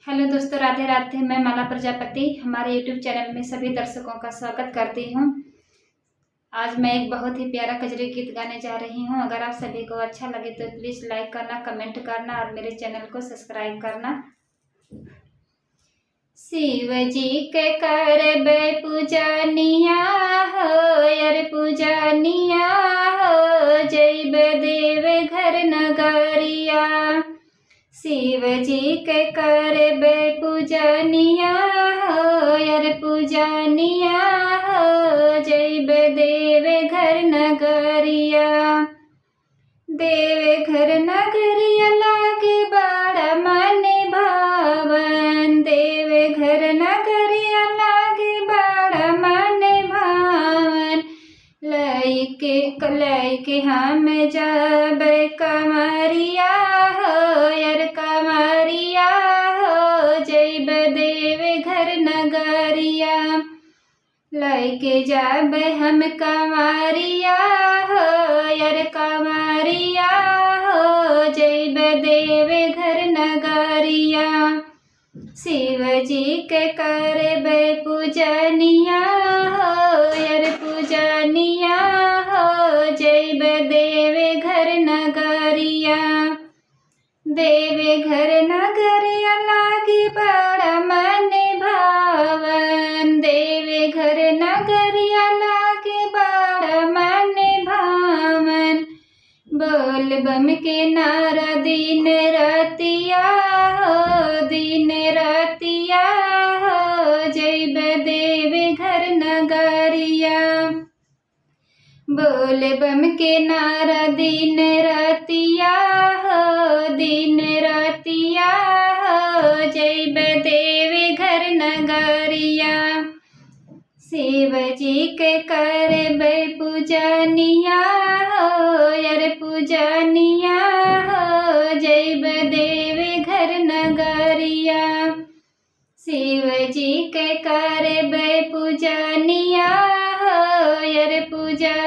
Hello दोस्तों, राधे राधे। मैं माला प्रजापति हमारे यूट्यूब चैनल में सभी दर्शकों का स्वागत करती हूँ। आज मैं एक बहुत ही प्यारा कजरी गीत गाने जा रही हूँ। अगर आप सभी को अच्छा लगे तो प्लीज़ लाइक करना, कमेंट करना और मेरे चैनल को सब्सक्राइब करना। शिव जी के करबे पूजनिया हो, यार पूजनिया हो, जइबे देवे घर नगरिया। शिव जी के करबे पूजनिया हो, यार पूजनिया हो, जइबे देवे घर नगरिया। देवे घर नगरिया लागे बड़ा मन भावन, देवे घर नगरिया लागे बड़ा मन भावन। लइके हम जाबे कमरिया हो, यार कमरिया हो, जइबे देवे घर नगरिया। लइके जाबे हम कमरिया हो, यार कमरिया हो, जइबे देवे घर नगरिया। शिव जी के करबे पूजनिया हो, यार पूजनिया हो, जइबे देवे घर नगरिया। देवे घर नगरिया लागी बड़ा मन भावन, देवे घर नगरिया लागी बड़ा मन भावन। बोल बम के नारा दिन रतिया हो, दिन रतिया हो, जइबे देवे घर नगरिया। बोल बम के नारा दिन रतिया हो, दिन रतिया हो, जइबे देवे घर नगरिया। शिव जी के करबे पूजनिया हो, यार पूजनिया हो, जइबे देवे घर नगरिया। शिव जी के करबे पूजनिया हो, यार पूजनिया